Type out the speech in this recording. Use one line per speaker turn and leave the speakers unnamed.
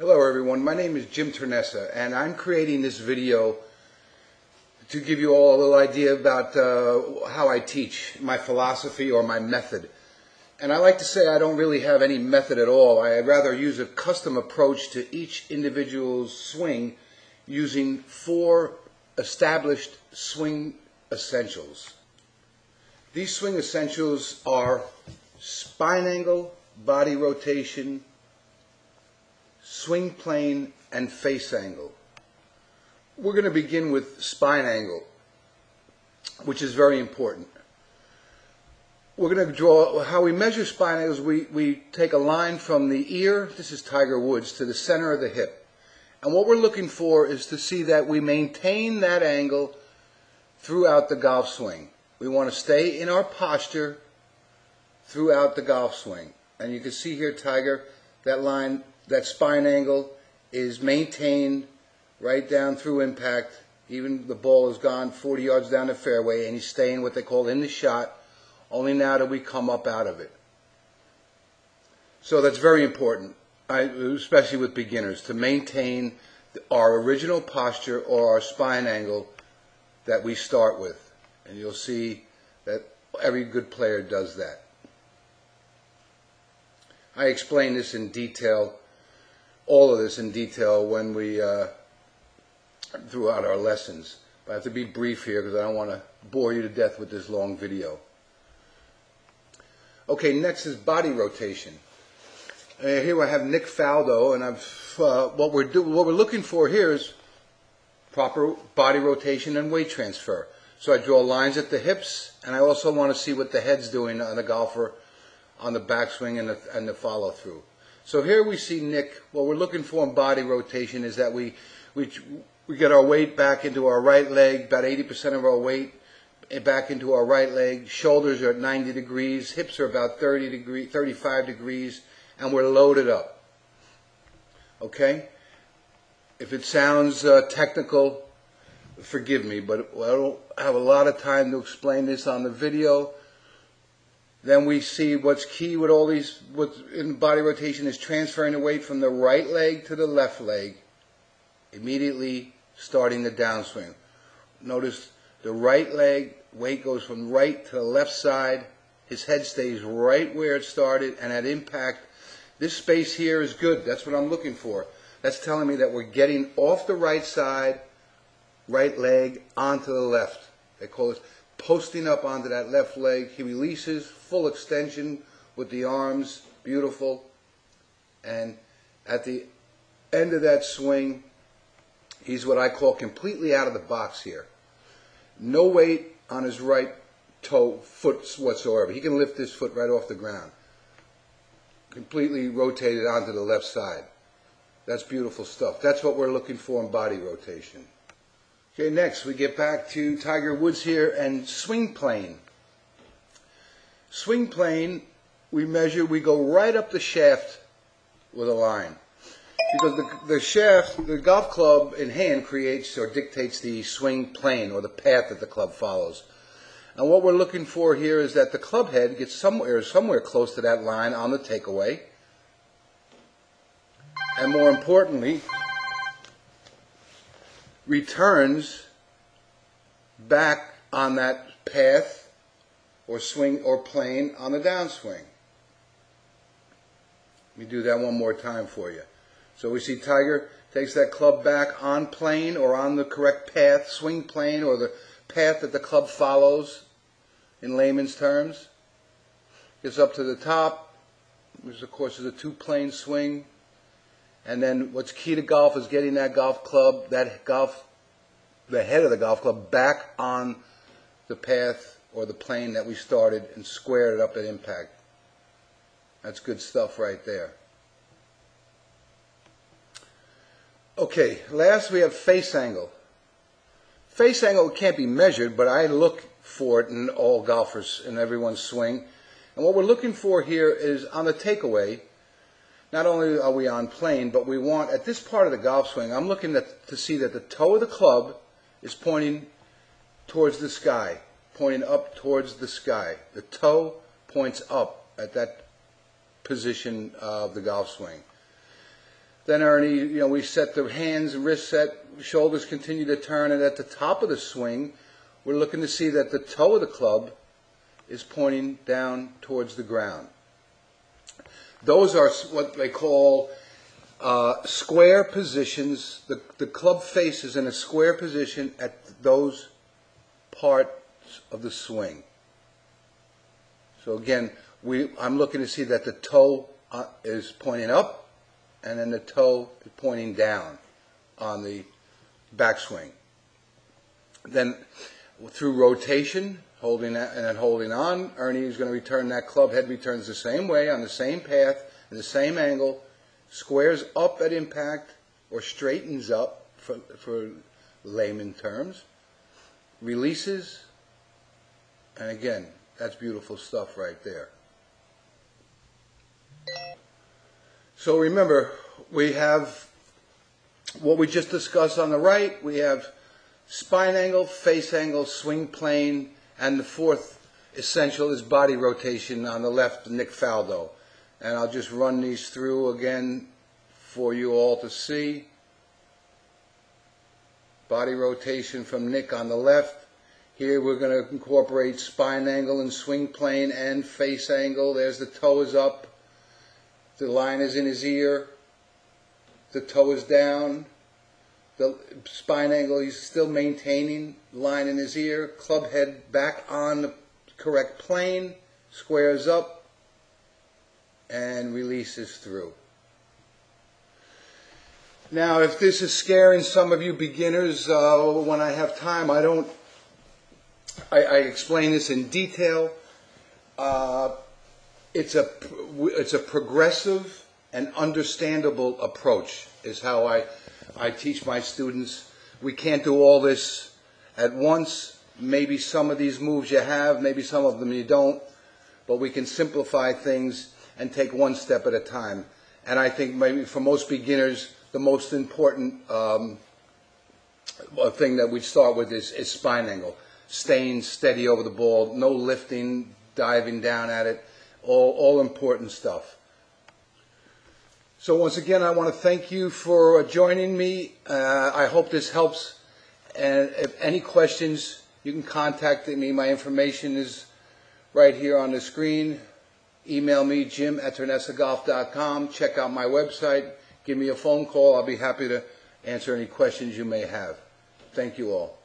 Hello everyone, my name is Jim Turnesa and I'm creating this video to give you all a little idea about how I teach, my philosophy or my method. And I like to say I don't really have any method at all. I'd rather use a custom approach to each individual's swing using 4 established swing essentials. These swing essentials are spine angle, body rotation, swing plane, and face angle. We're going to begin with spine angle, which is very important. We're going to draw, how we measure spine angles, we take a line from the ear, this is Tiger Woods, to the center of the hip. And what we're looking for is to see that we maintain that angle throughout the golf swing. We want to stay in our posture throughout the golf swing. And you can see here, Tiger, that line, that spine angle is maintained right down through impact. Even the ball has gone 40 yards down the fairway and he's staying what they call in the shot. Only now do we come up out of it. So that's very important, especially with beginners, to maintain our original posture or our spine angle that we start with. And you'll see that every good player does that. I explain this in detail, all of this in detail when we, throughout our lessons. But I have to be brief here because I don't want to bore you to death with this long video. Okay, next is body rotation. Here I have Nick Faldo, and what we're looking for here is proper body rotation and weight transfer. So I draw lines at the hips, and I also want to see what the head's doing on the golfer on the backswing and the follow through. So here we see Nick. What we're looking for in body rotation is that we get our weight back into our right leg, about 80% of our weight back into our right leg. Shoulders are at 90 degrees, hips are about 35 degrees, and we're loaded up. Okay? If it sounds technical, forgive me, but I don't have a lot of time to explain this on the video. Then we see what's key with all these, what's in body rotation is transferring the weight from the right leg to the left leg, immediately starting the downswing. Notice the right leg, weight goes from right to the left side, his head stays right where it started, and at impact, this space here is good. That's what I'm looking for. That's telling me that we're getting off the right side, right leg, onto the left. They call it posting up onto that left leg. He releases, full extension with the arms, beautiful. And at the end of that swing, he's what I call completely out of the box here. No weight on his right toe, foot whatsoever. He can lift his foot right off the ground. Completely rotated onto the left side. That's beautiful stuff. That's what we're looking for in body rotation. Okay, next we get back to Tiger Woods here and swing plane. Swing plane, we measure, we go right up the shaft with a line. Because the shaft, the golf club in hand creates or dictates the swing plane or the path that the club follows. And what we're looking for here is that the club head gets somewhere close to that line on the takeaway. And more importantly, returns back on that path or swing or plane on the downswing. Let me do that one more time for you. So we see Tiger takes that club back on plane or on the correct path, swing plane or the path that the club follows in layman's terms. Gets up to the top, which of course is a 2-plane swing. And then what's key to golf is getting that golf club, the head of the golf club back on the path or the plane that we started and squared it up at impact. That's good stuff right there. Okay, last we have face angle. Face angle can't be measured, but I look for it in all golfers, in everyone's swing. And what we're looking for here is on the takeaway, not only are we on plane, but we want, at this part of the golf swing, I'm looking to see that the toe of the club is pointing towards the sky, pointing up towards the sky. The toe points up at that position of the golf swing. Then Ernie, we set the hands, wrist set, shoulders continue to turn, and at the top of the swing, we're looking to see that the toe of the club is pointing down towards the ground. Those are what they call square positions. The club face is in a square position at those parts of the swing. So again, I'm looking to see that the toe is pointing up, and then the toe is pointing down on the backswing. Then through rotation, holding that and then holding on, Ernie is going to return that club head, returns the same way, on the same path, in the same angle, squares up at impact, or straightens up for layman terms, releases, and again, that's beautiful stuff right there. So remember, we have what we just discussed on the right. We have spine angle, face angle, swing plane, and the fourth essential is body rotation on the left, Nick Faldo. And I'll just run these through again for you all to see. Body rotation from Nick on the left. Here we're going to incorporate spine angle and swing plane and face angle. There's the toe is up. The line is in his ear. The toe is down. The spine angle, he's still maintaining line in his ear. Club head back on the correct plane. Squares up and releases through. Now, if this is scaring some of you beginners, when I have time, I explain this in detail. It's a progressive and understandable approach is how I teach my students. We can't do all this at once. Maybe some of these moves you have, maybe some of them you don't, but we can simplify things and take one step at a time. And I think maybe for most beginners, the most important thing that we start with is spine angle. Staying steady over the ball, no lifting, diving down at it, all important stuff. So once again, I want to thank you for joining me. I hope this helps. And if any questions, you can contact me. My information is right here on the screen. Email me, jim@turnesagolf.com. Check out my website. Give me a phone call. I'll be happy to answer any questions you may have. Thank you all.